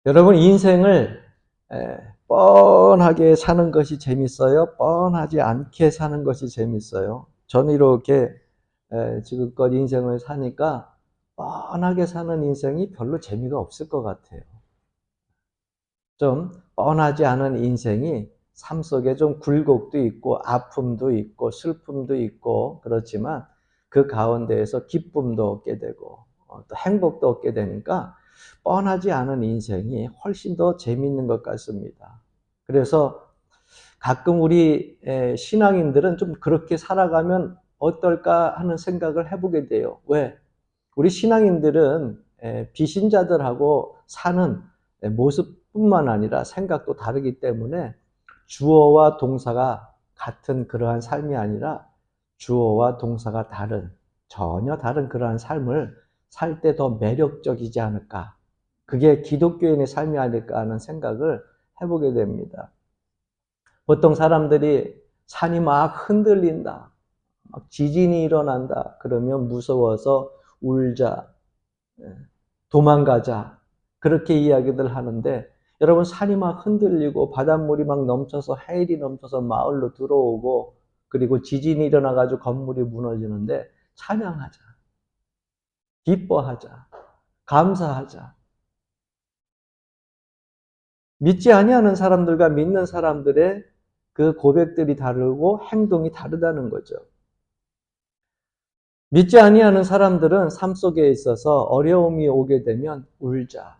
여러분, 인생을 뻔하게 사는 것이 재밌어요? 뻔하지 않게 사는 것이 재밌어요? 저는 이렇게 지금껏 인생을 사니까 뻔하게 사는 인생이 별로 재미가 없을 것 같아요. 좀 뻔하지 않은 인생이 삶 속에 좀 굴곡도 있고 아픔도 있고 슬픔도 있고 그렇지만 그 가운데에서 기쁨도 얻게 되고 또 행복도 얻게 되니까 뻔하지 않은 인생이 훨씬 더 재미있는 것 같습니다. 그래서 가끔 우리 신앙인들은 좀 그렇게 살아가면 어떨까 하는 생각을 해보게 돼요. 왜? 우리 신앙인들은 비신자들하고 사는 모습뿐만 아니라 생각도 다르기 때문에 주어와 동사가 같은 그러한 삶이 아니라 주어와 동사가 다른, 전혀 다른 그러한 삶을 살 때 더 매력적이지 않을까. 그게 기독교인의 삶이 아닐까 하는 생각을 해보게 됩니다. 보통 사람들이 산이 막 흔들린다, 막 지진이 일어난다 그러면 무서워서 울자, 도망가자 그렇게 이야기들 하는데, 여러분, 산이 막 흔들리고 바닷물이 막 넘쳐서 해일이 넘쳐서 마을로 들어오고 그리고 지진이 일어나가지고 건물이 무너지는데 찬양하자, 기뻐하자, 감사하자. 믿지 아니하는 사람들과 믿는 사람들의 그 고백들이 다르고 행동이 다르다는 거죠. 믿지 아니하는 사람들은 삶 속에 있어서 어려움이 오게 되면 울자,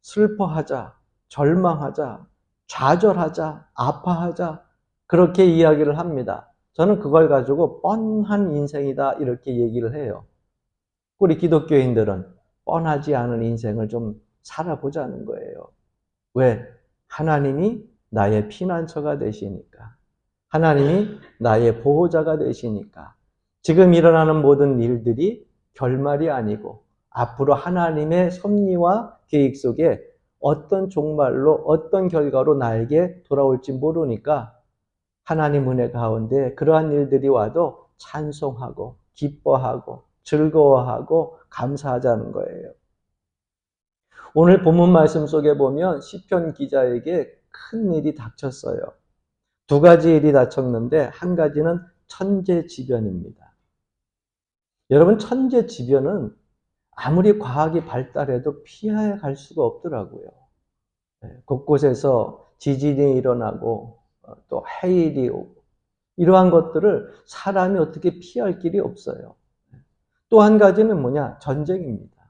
슬퍼하자, 절망하자, 좌절하자, 아파하자 그렇게 이야기를 합니다. 저는 그걸 가지고 뻔한 인생이다 이렇게 얘기를 해요. 우리 기독교인들은 뻔하지 않은 인생을 좀 살아보자는 거예요. 왜? 하나님이 나의 피난처가 되시니까. 하나님이 나의 보호자가 되시니까. 지금 일어나는 모든 일들이 결말이 아니고 앞으로 하나님의 섭리와 계획 속에 어떤 종말로 어떤 결과로 나에게 돌아올지 모르니까 하나님 은혜 가운데 그러한 일들이 와도 찬송하고 기뻐하고 즐거워하고 감사하자는 거예요. 오늘 본문 말씀 속에 보면 시편 기자에게 큰 일이 닥쳤어요. 두 가지 일이 닥쳤는데 한 가지는 천재지변입니다. 여러분, 천재지변은 아무리 과학이 발달해도 피해 갈 수가 없더라고요. 곳곳에서 지진이 일어나고 또 해일이 오고 이러한 것들을 사람이 어떻게 피할 길이 없어요. 또 한 가지는 뭐냐? 전쟁입니다.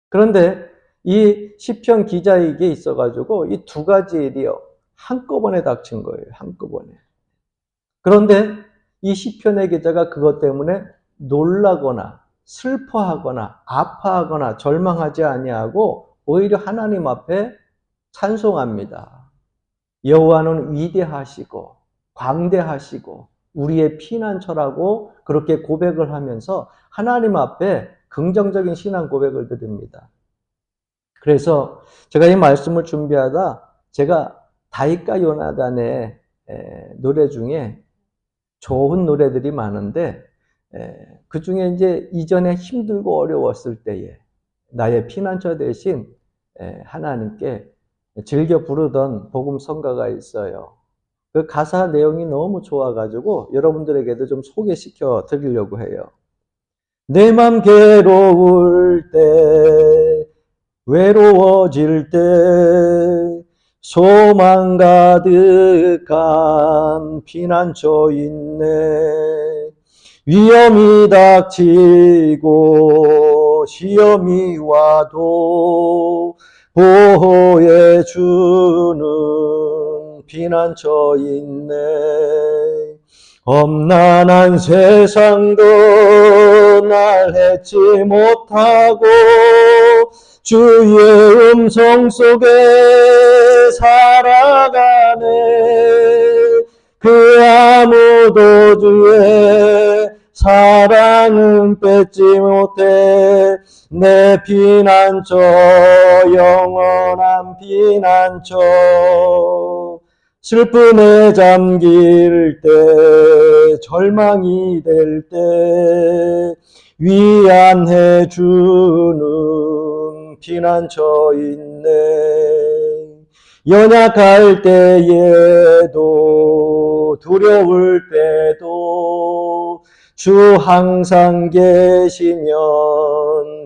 그런데 이 시편 기자에게 있어가지고 이 두 가지 일이요, 한꺼번에 닥친 거예요. 한꺼번에. 그런데 이 시편의 기자가 그것 때문에 놀라거나 슬퍼하거나 아파하거나 절망하지 아니하고 오히려 하나님 앞에 찬송합니다. 여호와는 위대하시고 광대하시고 우리의 피난처라고 그렇게 고백을 하면서 하나님 앞에 긍정적인 신앙 고백을 드립니다. 그래서 제가 이 말씀을 준비하다 제가 다윗과 요나단의 노래 중에 좋은 노래들이 많은데 그 중에 이제 이전에 힘들고 어려웠을 때에 나의 피난처 대신 하나님께 즐겨 부르던 복음 성가가 있어요. 그 가사 내용이 너무 좋아가지고 여러분들에게도 좀 소개시켜 드리려고 해요. 내 맘 괴로울 때, 외로워질 때, 소망 가득한 피난처 있네. 위험이 닥치고 시험이 와도 보호해 주는 피난처 있네. 험난한 세상도 날 해치 못하고 주의 음성 속에 살아가네. 그 아무도 주의 사랑은 뺏지 못해. 내 피난처, 영원한 피난처. 슬픔에 잠길 때, 절망이 될 때 위안해 주는 피난처 있네. 연약할 때에도 두려울 때도 주 항상 계시면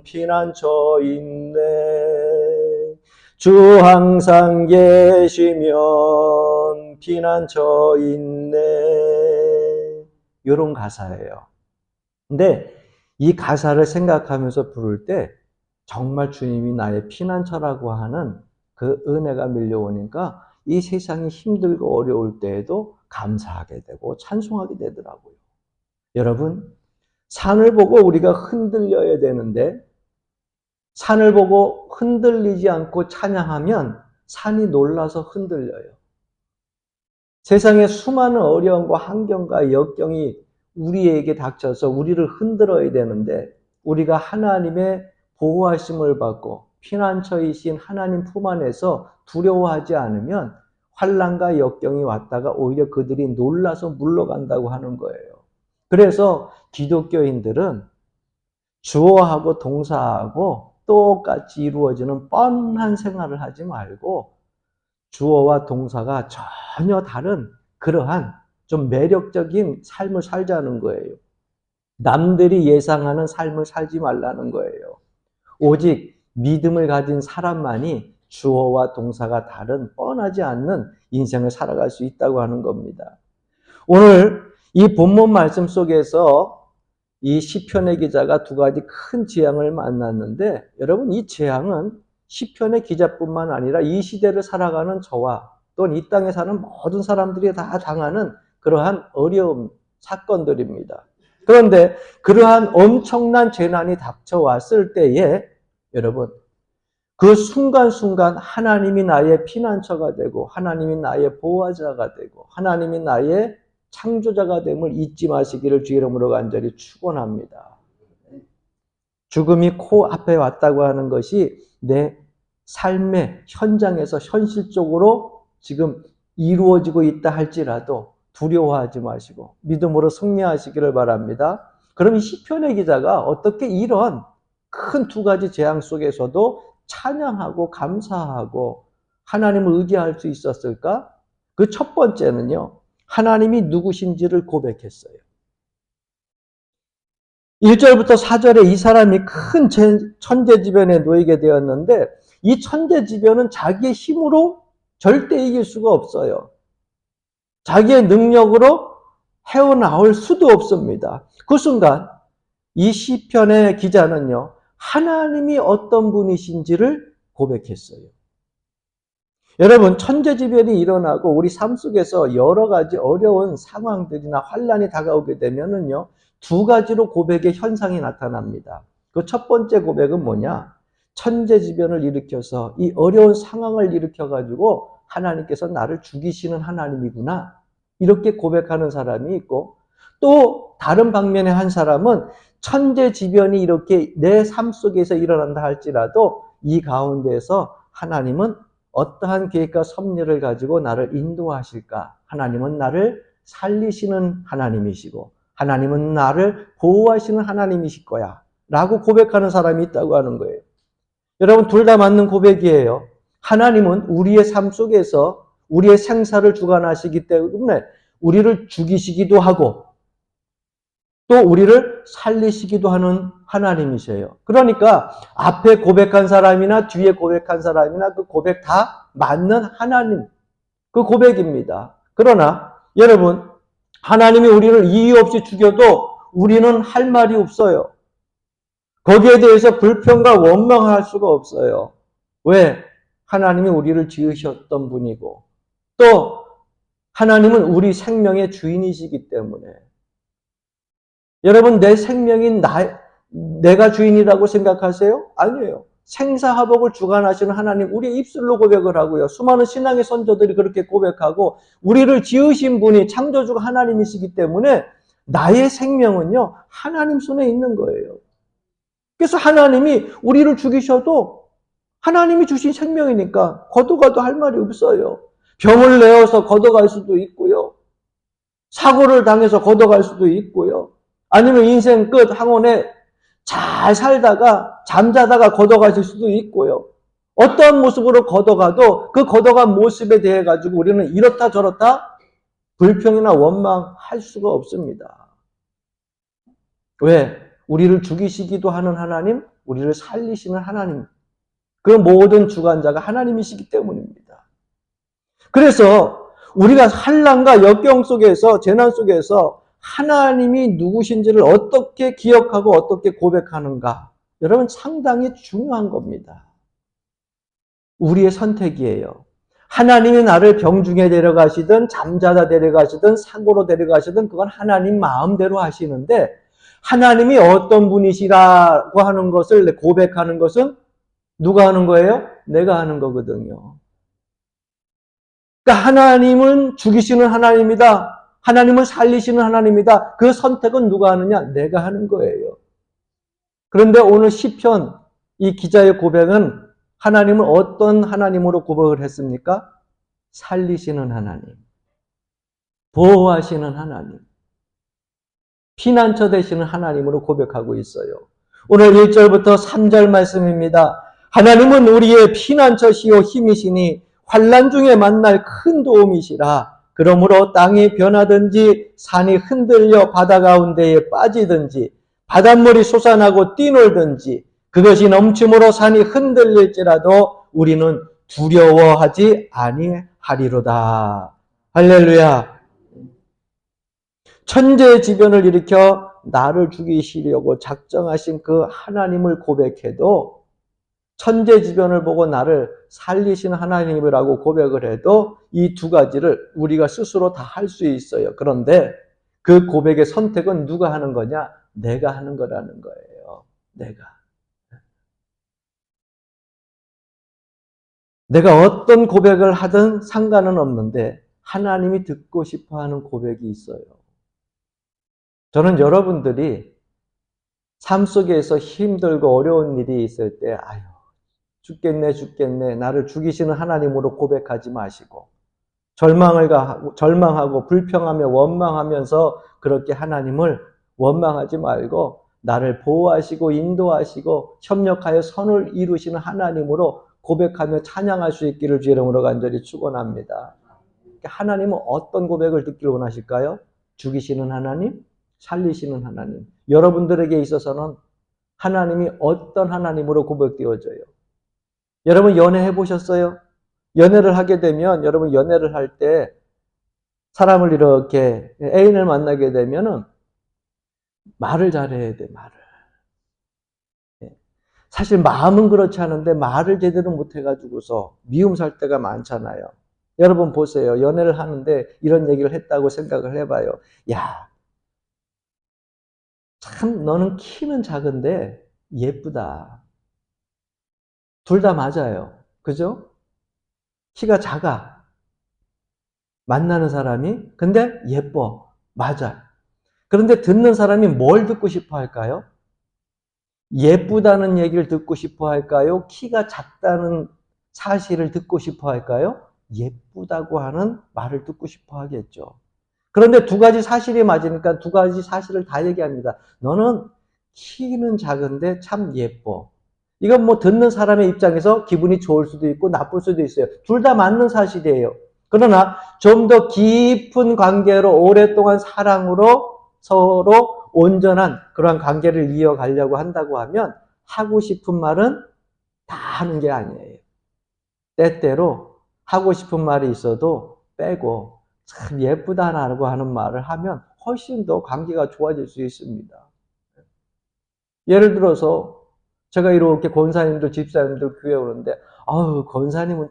피난처 있네. 주 항상 계시면 피난처 있네. 이런 가사예요. 근데 이 가사를 생각하면서 부를 때 정말 주님이 나의 피난처라고 하는 그 은혜가 밀려오니까 이 세상이 힘들고 어려울 때에도 감사하게 되고 찬송하게 되더라고요. 여러분, 산을 보고 우리가 흔들려야 되는데 산을 보고 흔들리지 않고 찬양하면 산이 놀라서 흔들려요. 세상에 수많은 어려움과 환경과 역경이 우리에게 닥쳐서 우리를 흔들어야 되는데 우리가 하나님의 보호하심을 받고 피난처이신 하나님 품 안에서 두려워하지 않으면 환난과 역경이 왔다가 오히려 그들이 놀라서 물러간다고 하는 거예요. 그래서 기독교인들은 주어하고 동사하고 똑같이 이루어지는 뻔한 생활을 하지 말고 주어와 동사가 전혀 다른 그러한 좀 매력적인 삶을 살자는 거예요. 남들이 예상하는 삶을 살지 말라는 거예요. 오직 믿음을 가진 사람만이 주어와 동사가 다른 뻔하지 않는 인생을 살아갈 수 있다고 하는 겁니다. 오늘 이 본문 말씀 속에서 이 시편의 기자가 두 가지 큰 재앙을 만났는데 여러분 이 재앙은 시편의 기자뿐만 아니라 이 시대를 살아가는 저와 또는 이 땅에 사는 모든 사람들이 다 당하는 그러한 어려움, 사건들입니다. 그런데 그러한 엄청난 재난이 닥쳐왔을 때에 여러분 그 순간순간 하나님이 나의 피난처가 되고 하나님이 나의 보호자가 되고 하나님이 나의 창조자가 됨을 잊지 마시기를 주 이름으로 간절히 축원합니다. 죽음이 코앞에 왔다고 하는 것이 내 삶의 현장에서 현실적으로 지금 이루어지고 있다 할지라도 두려워하지 마시고 믿음으로 승리하시기를 바랍니다. 그럼 이 시편의 기자가 어떻게 이런 큰 두 가지 재앙 속에서도 찬양하고 감사하고 하나님을 의지할 수 있었을까? 그 첫 번째는요. 하나님이 누구신지를 고백했어요. 1절부터 4절에 이 사람이 큰 천재지변에 놓이게 되었는데 이 천재지변은 자기의 힘으로 절대 이길 수가 없어요. 자기의 능력으로 헤어나올 수도 없습니다. 그 순간 이 시편의 기자는요. 하나님이 어떤 분이신지를 고백했어요. 여러분 천재지변이 일어나고 우리 삶 속에서 여러 가지 어려운 상황들이나 환난이 다가오게 되면은요. 두 가지로 고백의 현상이 나타납니다. 그 첫 번째 고백은 뭐냐? 천재지변을 일으켜서 이 어려운 상황을 일으켜가지고 하나님께서 나를 죽이시는 하나님이구나. 이렇게 고백하는 사람이 있고 또 다른 방면의 한 사람은 천재지변이 이렇게 내 삶 속에서 일어난다 할지라도 이 가운데에서 하나님은 어떠한 계획과 섭리를 가지고 나를 인도하실까? 하나님은 나를 살리시는 하나님이시고 하나님은 나를 보호하시는 하나님이실 거야 라고 고백하는 사람이 있다고 하는 거예요. 여러분 둘 다 맞는 고백이에요. 하나님은 우리의 삶 속에서 우리의 생사를 주관하시기 때문에 우리를 죽이시기도 하고 또 우리를 살리시기도 하는 하나님이세요. 그러니까 앞에 고백한 사람이나 뒤에 고백한 사람이나 그 고백 다 맞는 하나님, 그 고백입니다. 그러나 여러분 하나님이 우리를 이유 없이 죽여도 우리는 할 말이 없어요. 거기에 대해서 불평과 원망할 수가 없어요. 왜? 하나님이 우리를 지으셨던 분이고 또 하나님은 우리 생명의 주인이시기 때문에 여러분 내 생명인 내가 주인이라고 생각하세요? 아니에요. 생사화복을 주관하시는 하나님 우리의 입술로 고백을 하고요. 수많은 신앙의 선조들이 그렇게 고백하고 우리를 지으신 분이 창조주가 하나님이시기 때문에 나의 생명은요. 하나님 손에 있는 거예요. 그래서 하나님이 우리를 죽이셔도 하나님이 주신 생명이니까 걷어가도 할 말이 없어요. 병을 내어서 걷어갈 수도 있고요. 사고를 당해서 걷어갈 수도 있고요. 아니면 인생 끝 항원에 잘 살다가 잠자다가 걷어가실 수도 있고요. 어떠한 모습으로 걷어가도 그 걷어간 모습에 대해 가지고 우리는 이렇다 저렇다 불평이나 원망할 수가 없습니다. 왜? 우리를 죽이시기도 하는 하나님, 우리를 살리시는 하나님, 그 모든 주관자가 하나님이시기 때문입니다. 그래서 우리가 환난과 역경 속에서, 재난 속에서 하나님이 누구신지를 어떻게 기억하고 어떻게 고백하는가, 여러분 상당히 중요한 겁니다. 우리의 선택이에요. 하나님이 나를 병중에 데려가시든 잠자다 데려가시든 사고로 데려가시든 그건 하나님 마음대로 하시는데, 하나님이 어떤 분이시라고 하는 것을 고백하는 것은 누가 하는 거예요? 내가 하는 거거든요. 그러니까 하나님은 죽이시는 하나님이다. 하나님은 살리시는 하나님이다. 그 선택은 누가 하느냐? 내가 하는 거예요. 그런데 오늘 시편 이 기자의 고백은 하나님은 어떤 하나님으로 고백을 했습니까? 살리시는 하나님, 보호하시는 하나님, 피난처 되시는 하나님으로 고백하고 있어요. 오늘 1절부터 3절 말씀입니다. 하나님은 우리의 피난처시요 힘이시니 환난 중에 만날 큰 도움이시라. 그러므로 땅이 변하든지 산이 흔들려 바다 가운데에 빠지든지 바닷물이 솟아나고 뛰놀든지 그것이 넘침으로 산이 흔들릴지라도 우리는 두려워하지 아니하리로다. 할렐루야. 천재지변을 일으켜 나를 죽이시려고 작정하신 그 하나님을 고백해도, 천재지변을 보고 나를 살리신 하나님이라고 고백을 해도 이 두 가지를 우리가 스스로 다 할 수 있어요. 그런데 그 고백의 선택은 누가 하는 거냐? 내가 하는 거라는 거예요. 내가 어떤 고백을 하든 상관은 없는데 하나님이 듣고 싶어하는 고백이 있어요. 저는 여러분들이 삶 속에서 힘들고 어려운 일이 있을 때 아유 죽겠네 나를 죽이시는 하나님으로 고백하지 마시고 절망하고 불평하며 원망하면서 그렇게 하나님을 원망하지 말고 나를 보호하시고 인도하시고 협력하여 선을 이루시는 하나님으로 고백하며 찬양할 수 있기를 주의 이름으로 간절히 축원합니다. 하나님은 어떤 고백을 듣기를 원하실까요? 죽이시는 하나님, 살리시는 하나님. 여러분들에게 있어서는 하나님이 어떤 하나님으로 고백되어져요? 여러분 연애해 보셨어요? 연애를 하게 되면 여러분 연애를 할 때 사람을 이렇게 애인을 만나게 되면은 말을 잘해야 돼, 말을. 사실 마음은 그렇지 않은데 말을 제대로 못해가지고서 미움 살 때가 많잖아요. 여러분 보세요. 연애를 하는데 이런 얘기를 했다고 생각을 해봐요. 야, 참 너는 키는 작은데 예쁘다. 둘 다 맞아요. 그죠? 키가 작아. 만나는 사람이. 근데 예뻐. 맞아. 그런데 듣는 사람이 뭘 듣고 싶어 할까요? 예쁘다는 얘기를 듣고 싶어 할까요? 키가 작다는 사실을 듣고 싶어 할까요? 예쁘다고 하는 말을 듣고 싶어 하겠죠. 그런데 두 가지 사실이 맞으니까 두 가지 사실을 다 얘기합니다. 너는 키는 작은데 참 예뻐. 이건 뭐 듣는 사람의 입장에서 기분이 좋을 수도 있고 나쁠 수도 있어요. 둘 다 맞는 사실이에요. 그러나 좀 더 깊은 관계로 오랫동안 사랑으로 서로 온전한 그러한 관계를 이어가려고 한다고 하면 하고 싶은 말은 다 하는 게 아니에요. 때때로 하고 싶은 말이 있어도 빼고 참 예쁘다라고 하는 말을 하면 훨씬 더 관계가 좋아질 수 있습니다. 예를 들어서 제가 이렇게 권사님들, 집사님들 교회 오는데 아유 권사님은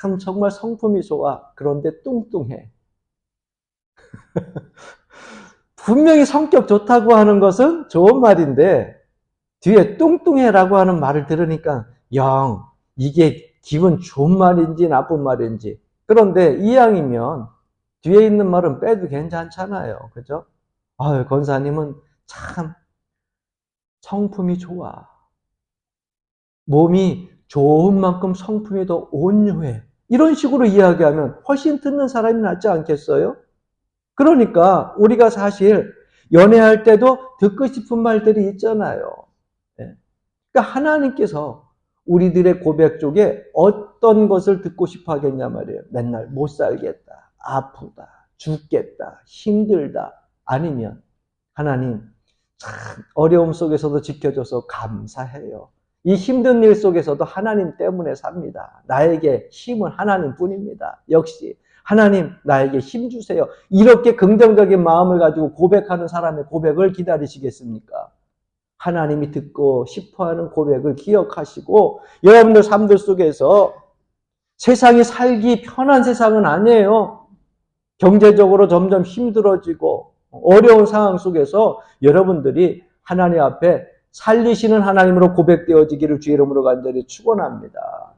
참 정말 성품이 좋아. 그런데 뚱뚱해. 분명히 성격 좋다고 하는 것은 좋은 말인데 뒤에 뚱뚱해라고 하는 말을 들으니까 영 이게 기분 좋은 말인지 나쁜 말인지. 그런데 이왕이면 뒤에 있는 말은 빼도 괜찮잖아요. 그죠? 아유 권사님은 참 성품이 좋아. 몸이 좋은 만큼 성품이 더 온유해. 이런 식으로 이야기하면 훨씬 듣는 사람이 낫지 않겠어요? 그러니까 우리가 사실 연애할 때도 듣고 싶은 말들이 있잖아요. 그러니까 하나님께서 우리들의 고백 쪽에 어떤 것을 듣고 싶어 하겠냐 말이에요. 맨날 못 살겠다, 아프다, 죽겠다, 힘들다. 아니면 하나님 참 어려움 속에서도 지켜줘서 감사해요. 이 힘든 일 속에서도 하나님 때문에 삽니다. 나에게 힘은 하나님뿐입니다. 역시 하나님 나에게 힘 주세요. 이렇게 긍정적인 마음을 가지고 고백하는 사람의 고백을 기다리시겠습니까? 하나님이 듣고 싶어하는 고백을 기억하시고 여러분들 삶들 속에서 세상이 살기 편한 세상은 아니에요. 경제적으로 점점 힘들어지고 어려운 상황 속에서 여러분들이 하나님 앞에 살리시는 하나님으로 고백되어지기를 주의 이름으로 간절히 축원합니다.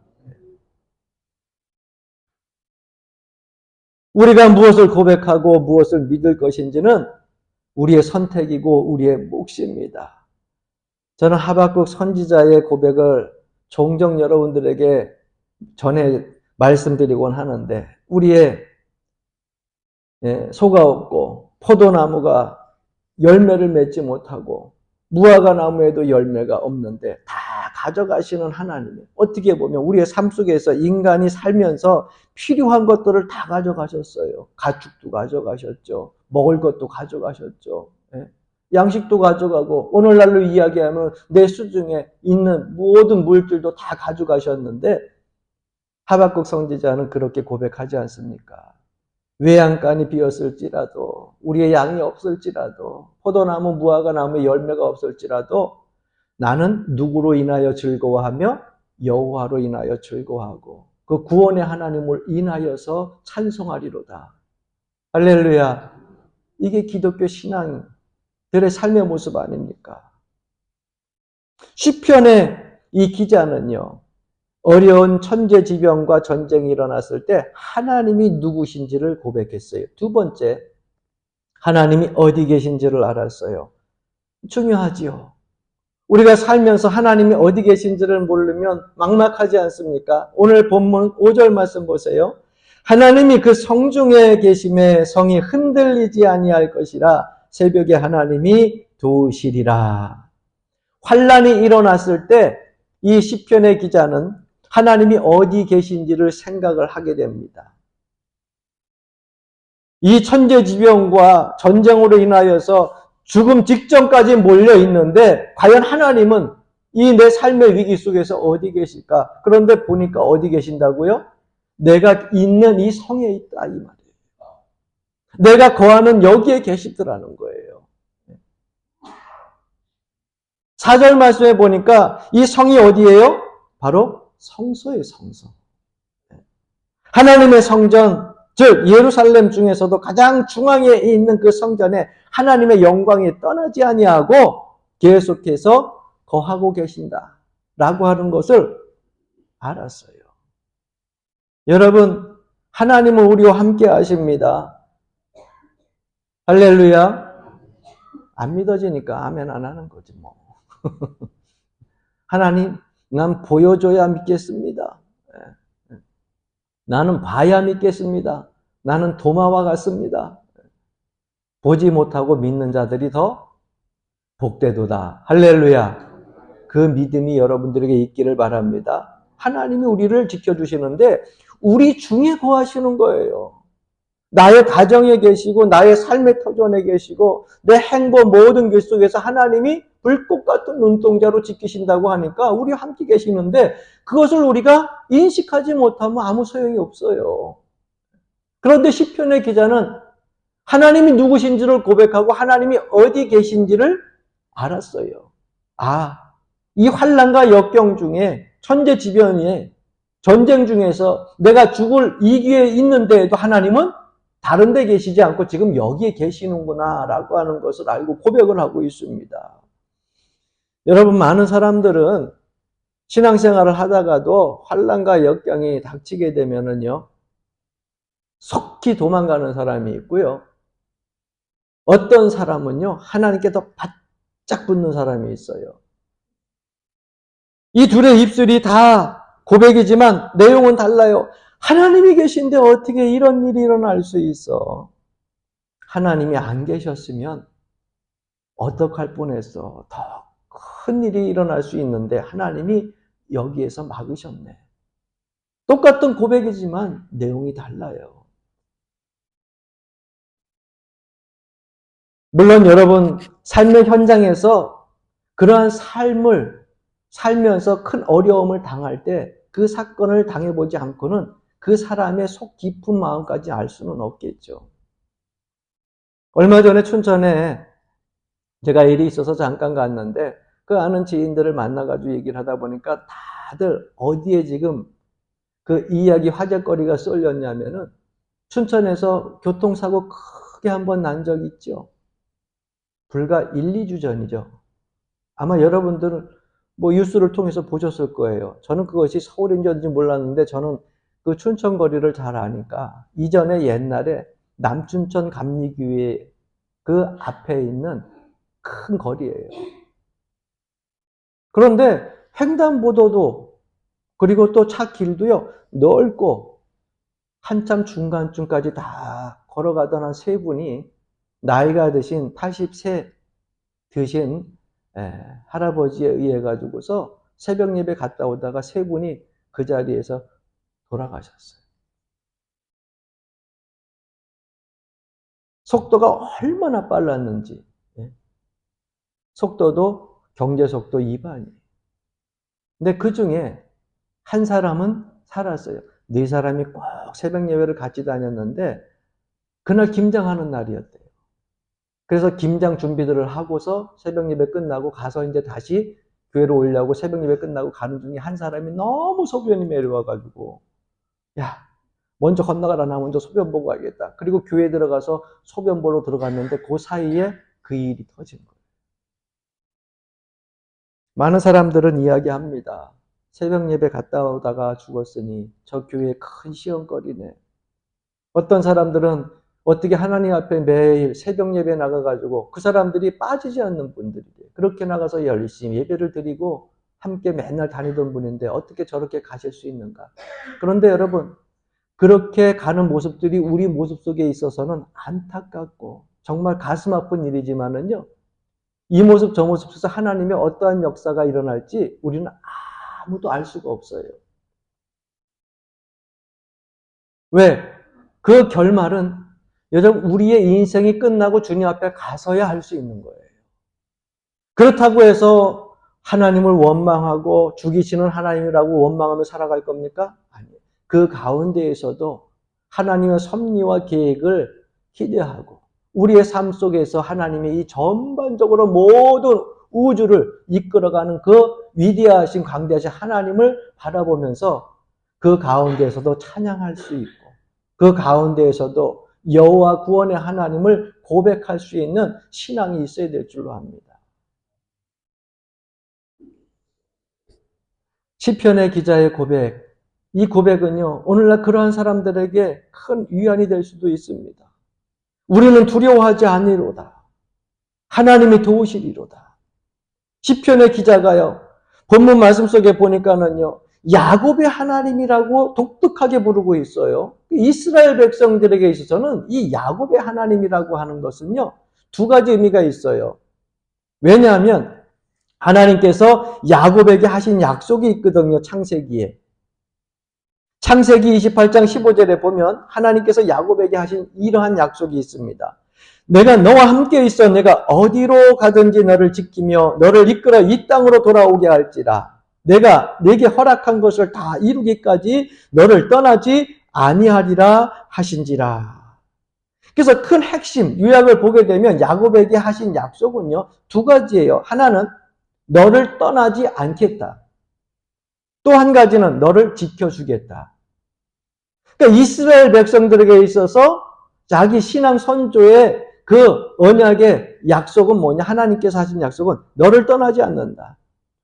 우리가 무엇을 고백하고 무엇을 믿을 것인지는 우리의 선택이고 우리의 몫입니다. 저는 하박국 선지자의 고백을 종종 여러분들에게 전해 말씀드리곤 하는데 우리의 소가 없고 포도나무가 열매를 맺지 못하고 무화과 나무에도 열매가 없는데 다 가져가시는 하나님. 어떻게 보면 우리의 삶 속에서 인간이 살면서 필요한 것들을 다 가져가셨어요. 가축도 가져가셨죠. 먹을 것도 가져가셨죠. 양식도 가져가고 오늘날로 이야기하면 내 수중에 있는 모든 물질도 다 가져가셨는데 하박국 선지자는 그렇게 고백하지 않습니까? 외양간이 비었을지라도 우리의 양이 없을지라도 포도나무 무화과 나무에 열매가 없을지라도 나는 누구로 인하여 즐거워하며 여호와로 인하여 즐거워하고 그 구원의 하나님을 인하여서 찬송하리로다. 할렐루야. 이게 기독교 신앙들의 삶의 모습 아닙니까? 시편의 이 기자는요. 어려운 천재지변과 전쟁이 일어났을 때 하나님이 누구신지를 고백했어요. 두 번째, 하나님이 어디 계신지를 알았어요. 중요하지요. 우리가 살면서 하나님이 어디 계신지를 모르면 막막하지 않습니까? 오늘 본문 5절 말씀 보세요. 하나님이 그 성중에 계심에 성이 흔들리지 아니할 것이라 새벽에 하나님이 도우시리라. 환란이 일어났을 때 이 시편의 기자는 하나님이 어디 계신지를 생각을 하게 됩니다. 이 천재지변과 전쟁으로 인하여서 죽음 직전까지 몰려 있는데 과연 하나님은 이 내 삶의 위기 속에서 어디 계실까? 그런데 보니까 어디 계신다고요? 내가 있는 이 성에 있다 이 말이에요. 내가 거하는 여기에 계시더라는 거예요. 4절 말씀에 보니까 이 성이 어디예요? 바로 성소의 성소. 하나님의 성전, 즉 예루살렘 중에서도 가장 중앙에 있는 그 성전에 하나님의 영광이 떠나지 아니하고 계속해서 거하고 계신다라고 하는 것을 알았어요. 여러분, 하나님은 우리와 함께 하십니다. 할렐루야. 안 믿어지니까 아멘 안 하는 거지 뭐. 하나님, 난 보여줘야 믿겠습니다. 나는 봐야 믿겠습니다. 나는 도마와 같습니다. 보지 못하고 믿는 자들이 더 복되도다. 할렐루야. 그 믿음이 여러분들에게 있기를 바랍니다. 하나님이 우리를 지켜주시는데 우리 중에 거하시는 거예요. 나의 가정에 계시고 나의 삶의 터전에 계시고 내 행보 모든 길 속에서 하나님이 불꽃 같은 눈동자로 지키신다고 하니까 우리와 함께 계시는데 그것을 우리가 인식하지 못하면 아무 소용이 없어요. 그런데 시편의 기자는 하나님이 누구신지를 고백하고 하나님이 어디 계신지를 알았어요. 아, 이 환난과 역경 중에 천재지변에 전쟁 중에서 내가 죽을 이기에 있는데도 하나님은 다른 데 계시지 않고 지금 여기에 계시는구나 라고 하는 것을 알고 고백을 하고 있습니다. 여러분, 많은 사람들은 신앙생활을 하다가도 환난과 역경이 닥치게 되면은요, 속히 도망가는 사람이 있고요. 어떤 사람은요, 하나님께 더 바짝 붙는 사람이 있어요. 이 둘의 입술이 다 고백이지만 내용은 달라요. 하나님이 계신데 어떻게 이런 일이 일어날 수 있어? 하나님이 안 계셨으면 어떡할 뻔했어? 더 큰 일이 일어날 수 있는데 하나님이 여기에서 막으셨네. 똑같은 고백이지만 내용이 달라요. 물론 여러분 삶의 현장에서 그러한 삶을 살면서 큰 어려움을 당할 때 그 사건을 당해보지 않고는 그 사람의 속 깊은 마음까지 알 수는 없겠죠. 얼마 전에 춘천에 제가 일이 있어서 잠깐 갔는데 그 아는 지인들을 만나가지고 얘기를 하다 보니까 다들 어디에 지금 그 이야기 화제거리가 쏠렸냐면은 춘천에서 교통사고 크게 한번 난 적 있죠. 불과 1, 2주 전이죠. 아마 여러분들은 뭐 뉴스를 통해서 보셨을 거예요. 저는 그것이 서울인지 몰랐는데 저는 그 춘천 거리를 잘 아니까 이전에 옛날에 남춘천 감리교회 그 앞에 있는 큰 거리예요. 그런데 횡단보도도 그리고 또 차 길도요 넓고 한참 중간쯤까지 다 걸어가던 한 세 분이 나이가 드신 80세 드신 할아버지에 의해 가지고서 새벽 예배 갔다 오다가 세 분이 그 자리에서 돌아가셨어요. 속도가 얼마나 빨랐는지. 속도도 경제속도 위반이에요. 근데 그 중에 한 사람은 살았어요. 네 사람이 꼭 새벽 예배를 같이 다녔는데 그날 김장하는 날이었대요. 그래서 김장 준비들을 하고서 새벽 예배 끝나고 가서 이제 다시 교회로 오려고 새벽 예배 끝나고 가는 중에 한 사람이 너무 소변이 내려와가지고 야 먼저 건너가라 나 먼저 소변 보고 가야겠다. 그리고 교회 들어가서 소변 보러 들어갔는데 그 사이에 그 일이 터진 거예요. 많은 사람들은 이야기합니다. 새벽 예배 갔다 오다가 죽었으니 저 교회 큰 시험거리네. 어떤 사람들은 어떻게 하나님 앞에 매일 새벽 예배 나가가지고 그 사람들이 빠지지 않는 분들이에요. 그렇게 나가서 열심히 예배를 드리고 함께 맨날 다니던 분인데 어떻게 저렇게 가실 수 있는가. 그런데 여러분 그렇게 가는 모습들이 우리 모습 속에 있어서는 안타깝고 정말 가슴 아픈 일이지만은요. 이 모습 저 모습 속에서 하나님의 어떠한 역사가 일어날지 우리는 아무도 알 수가 없어요. 왜? 그 결말은 여전 우리의 인생이 끝나고 주님 앞에 가서야 할 수 있는 거예요. 그렇다고 해서 하나님을 원망하고 죽이시는 하나님이라고 원망하며 살아갈 겁니까? 아니에요. 그 가운데에서도 하나님의 섭리와 계획을 기대하고 우리의 삶 속에서 하나님의 이 전반적으로 모든 우주를 이끌어가는 그 위대하신 광대하신 하나님을 바라보면서 그 가운데에서도 찬양할 수 있고 그 가운데에서도 여호와 구원의 하나님을 고백할 수 있는 신앙이 있어야 될 줄로 압니다. 시편의 기자의 고백, 이 고백은요 오늘날 그러한 사람들에게 큰 위안이 될 수도 있습니다. 우리는 두려워하지 않으리로다. 하나님이 도우시리로다. 시편의 기자가요 본문 말씀 속에 보니까는요 야곱의 하나님이라고 독특하게 부르고 있어요. 이스라엘 백성들에게 있어서는 이 야곱의 하나님이라고 하는 것은요 두 가지 의미가 있어요. 왜냐하면 하나님께서 야곱에게 하신 약속이 있거든요. 창세기에. 창세기 28장 15절에 보면 하나님께서 야곱에게 하신 이러한 약속이 있습니다. 내가 너와 함께 있어 내가 어디로 가든지 너를 지키며 너를 이끌어 이 땅으로 돌아오게 할지라. 내가 네게 허락한 것을 다 이루기까지 너를 떠나지 아니하리라 하신지라. 그래서 큰 핵심 요약을 보게 되면 야곱에게 하신 약속은요 두 가지예요. 하나는 너를 떠나지 않겠다. 또 한 가지는 너를 지켜주겠다. 그러니까 이스라엘 백성들에게 있어서 자기 신앙 선조의 그 언약의 약속은 뭐냐? 하나님께서 하신 약속은 너를 떠나지 않는다.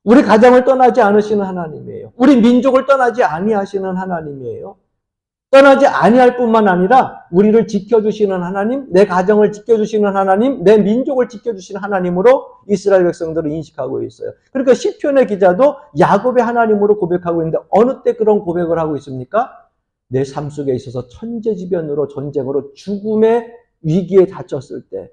우리 가정을 떠나지 않으시는 하나님이에요. 우리 민족을 떠나지 아니하시는 하나님이에요. 떠나지 아니할 뿐만 아니라 우리를 지켜주시는 하나님, 내 가정을 지켜주시는 하나님, 내 민족을 지켜주시는 하나님으로 이스라엘 백성들을 인식하고 있어요. 그러니까 시편의 기자도 야곱의 하나님으로 고백하고 있는데 어느 때 그런 고백을 하고 있습니까? 내 삶 속에 있어서 천재지변으로 전쟁으로 죽음의 위기에 닥쳤을 때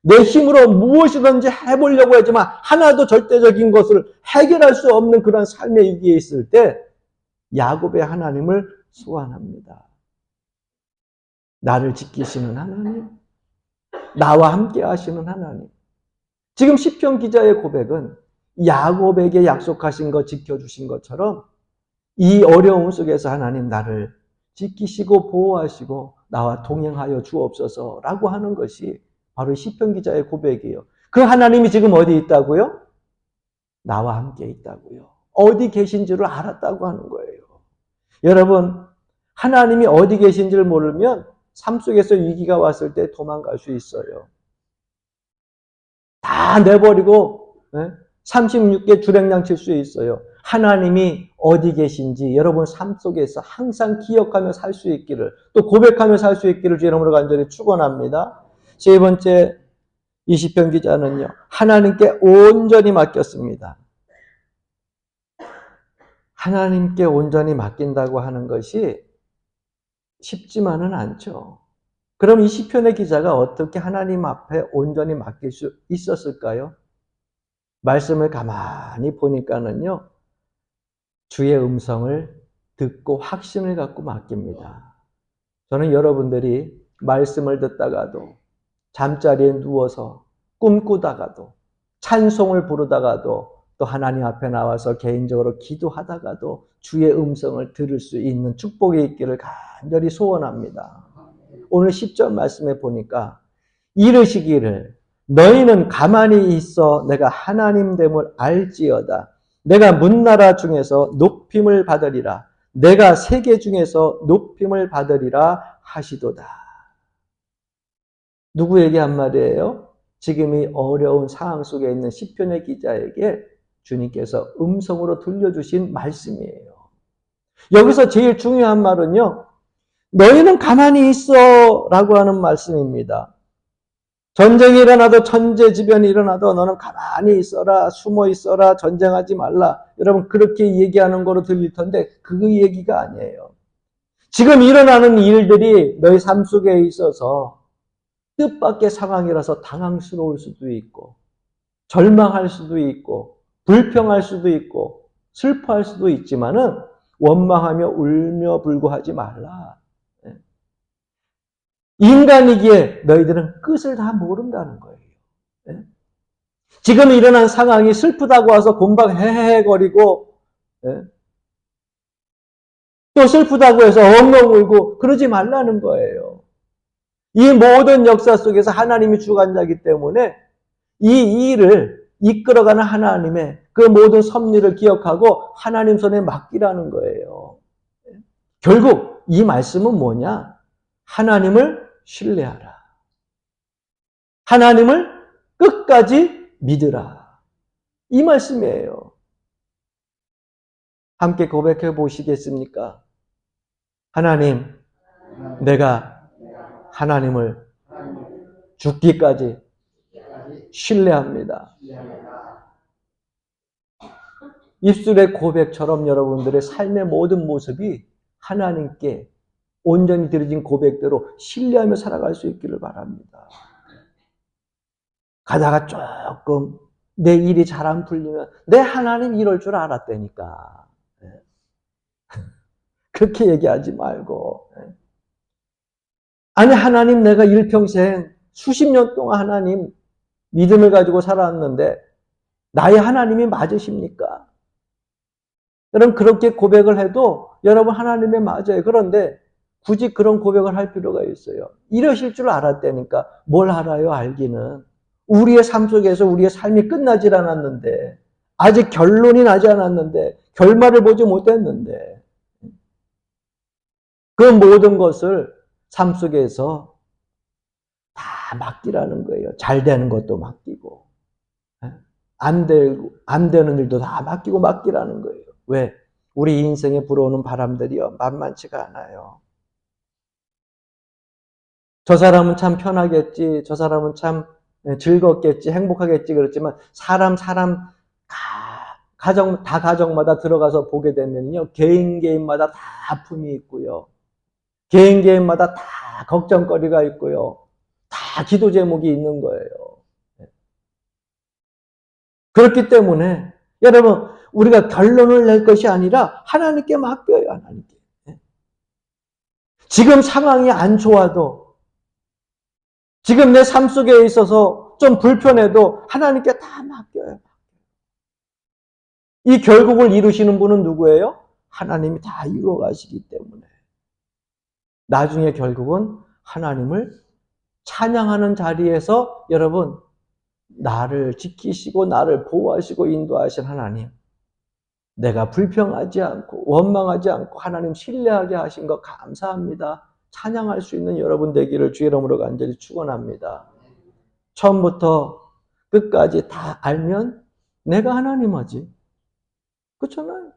내 힘으로 무엇이든지 해보려고 하지만 하나도 절대적인 것을 해결할 수 없는 그런 삶의 위기에 있을 때 야곱의 하나님을 소환합니다. 나를 지키시는 하나님, 나와 함께 하시는 하나님. 지금 시편 기자의 고백은 야곱에게 약속하신 것, 지켜주신 것처럼 이 어려움 속에서 하나님 나를 지키시고 보호하시고 나와 동행하여 주옵소서라고 하는 것이 바로 시편 기자의 고백이에요. 그 하나님이 지금 어디 있다고요? 나와 함께 있다고요. 어디 계신지를 알았다고 하는 거예요. 여러분, 하나님이 어디 계신지를 모르면 삶 속에서 위기가 왔을 때 도망갈 수 있어요. 다 내버리고 36개 주랭랑 칠 수 있어요. 하나님이 어디 계신지 여러분 삶 속에서 항상 기억하며 살 수 있기를, 또 고백하며 살 수 있기를 주의 이름으로 간절히 축원합니다. 세 번째, 이 시편 기자는요, 하나님께 온전히 맡겼습니다. 하나님께 온전히 맡긴다고 하는 것이 쉽지만은 않죠. 그럼 이 시편의 기자가 어떻게 하나님 앞에 온전히 맡길 수 있었을까요? 말씀을 가만히 보니까는요, 주의 음성을 듣고 확신을 갖고 맡깁니다. 저는 여러분들이 말씀을 듣다가도, 잠자리에 누워서 꿈꾸다가도, 찬송을 부르다가도, 또 하나님 앞에 나와서 개인적으로 기도하다가도 주의 음성을 들을 수 있는 축복이 있기를 간절히 소원합니다. 오늘 10절 말씀에 보니까 이르시기를 너희는 가만히 있어 내가 하나님됨을 알지어다. 내가 문나라 중에서 높임을 받으리라. 내가 세계 중에서 높임을 받으리라 하시도다. 누구에게 한 말이에요? 지금 이 어려운 상황 속에 있는 시편의 기자에게 주님께서 음성으로 들려주신 말씀이에요. 여기서 제일 중요한 말은요, 너희는 가만히 있어 라고 하는 말씀입니다. 전쟁이 일어나도, 천재지변이 일어나도 너는 가만히 있어라, 숨어 있어라, 전쟁하지 말라. 여러분 그렇게 얘기하는 거로 들릴 텐데 그 얘기가 아니에요. 지금 일어나는 일들이 너희 삶 속에 있어서 뜻밖의 상황이라서 당황스러울 수도 있고, 절망할 수도 있고, 불평할 수도 있고, 슬퍼할 수도 있지만은 원망하며 울며 불고하지 말라. 인간이기에 너희들은 끝을 다 모른다는 거예요. 지금 일어난 상황이 슬프다고 와서 곤박 헤헤거리고, 또 슬프다고 해서 엉엉 울고 그러지 말라는 거예요. 이 모든 역사 속에서 하나님이 주관자이기 때문에 이 일을 이끌어가는 하나님의 그 모든 섭리를 기억하고 하나님 손에 맡기라는 거예요. 결국 이 말씀은 뭐냐? 하나님을 신뢰하라. 하나님을 끝까지 믿으라. 이 말씀이에요. 함께 고백해 보시겠습니까? 하나님, 내가 하나님을 죽기까지 신뢰합니다. 입술의 고백처럼 여러분들의 삶의 모든 모습이 하나님께 온전히 드려진 고백대로 신뢰하며 살아갈 수 있기를 바랍니다. 가다가 조금 내 일이 잘 안 풀리면 내 하나님 이럴 줄 알았다니까. 그렇게 얘기하지 말고, 아니 하나님 내가 일평생 수십 년 동안 하나님 믿음을 가지고 살았는데 나의 하나님이 맞으십니까? 여러분 그렇게 고백을 해도 여러분 하나님이 맞아요. 그런데 굳이 그런 고백을 할 필요가 있어요. 이러실 줄 알았다니까. 뭘 알아요? 알기는. 우리의 삶 속에서 우리의 삶이 끝나질 않았는데, 아직 결론이 나지 않았는데, 결말을 보지 못했는데, 그 모든 것을 삶 속에서 다 맡기라는 거예요. 잘 되는 것도 맡기고, 안 되는 일도 다 맡기라는 거예요. 왜? 우리 인생에 불어오는 바람들이요, 만만치가 않아요. 저 사람은 참 편하겠지, 저 사람은 참 즐겁겠지, 행복하겠지, 그렇지만 사람 가정마다 들어가서 보게 되면요, 개인마다 다 아픔이 있고요, 개인마다 다 걱정거리가 있고요, 다 기도 제목이 있는 거예요. 그렇기 때문에 여러분, 우리가 결론을 낼 것이 아니라 하나님께 맡겨요. 하나님께. 지금 상황이 안 좋아도, 지금 내 삶 속에 있어서 좀 불편해도 하나님께 다 맡겨요. 이 결국을 이루시는 분은 누구예요? 하나님이 다 이루어 가시기 때문에. 나중에 결국은 하나님을 찬양하는 자리에서 여러분, 나를 지키시고 나를 보호하시고 인도하신 하나님, 내가 불평하지 않고 원망하지 않고 하나님 신뢰하게 하신 것 감사합니다. 찬양할 수 있는 여러분 되기를 주의 이름으로 간절히 축원합니다. 처음부터 끝까지 다 알면 내가 하나님 하지. 그렇잖아요.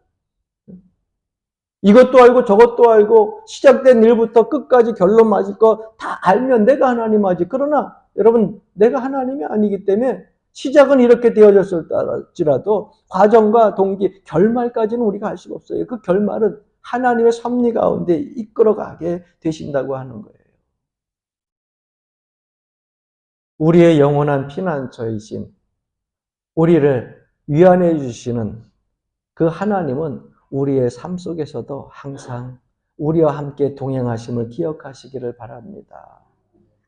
이것도 알고 저것도 알고 시작된 일부터 끝까지 결론 맞을 거 다 알면 내가 하나님 하지. 그러나 여러분, 내가 하나님이 아니기 때문에 시작은 이렇게 되어졌을지라도 과정과 동기, 결말까지는 우리가 알 수가 없어요. 그 결말은 하나님의 섭리 가운데 이끌어가게 되신다고 하는 거예요. 우리의 영원한 피난처이신, 우리를 위안해 주시는 그 하나님은 우리의 삶 속에서도 항상 우리와 함께 동행하심을 기억하시기를 바랍니다.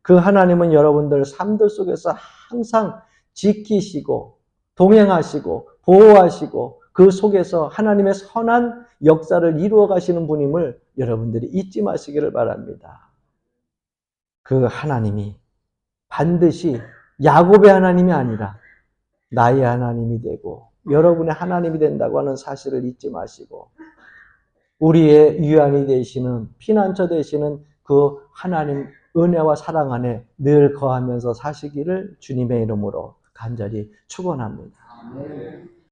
그 하나님은 여러분들 삶들 속에서 항상 지키시고 동행하시고 보호하시고 그 속에서 하나님의 선한 역사를 이루어 가시는 분임을 여러분들이 잊지 마시기를 바랍니다. 그 하나님이 반드시 야곱의 하나님이 아니라 나의 하나님이 되고 여러분의 하나님이 된다고 하는 사실을 잊지 마시고 우리의 위안이 되시는 피난처 되시는 그 하나님 은혜와 사랑 안에 늘 거하면서 사시기를 주님의 이름으로 간절히 축원합니다.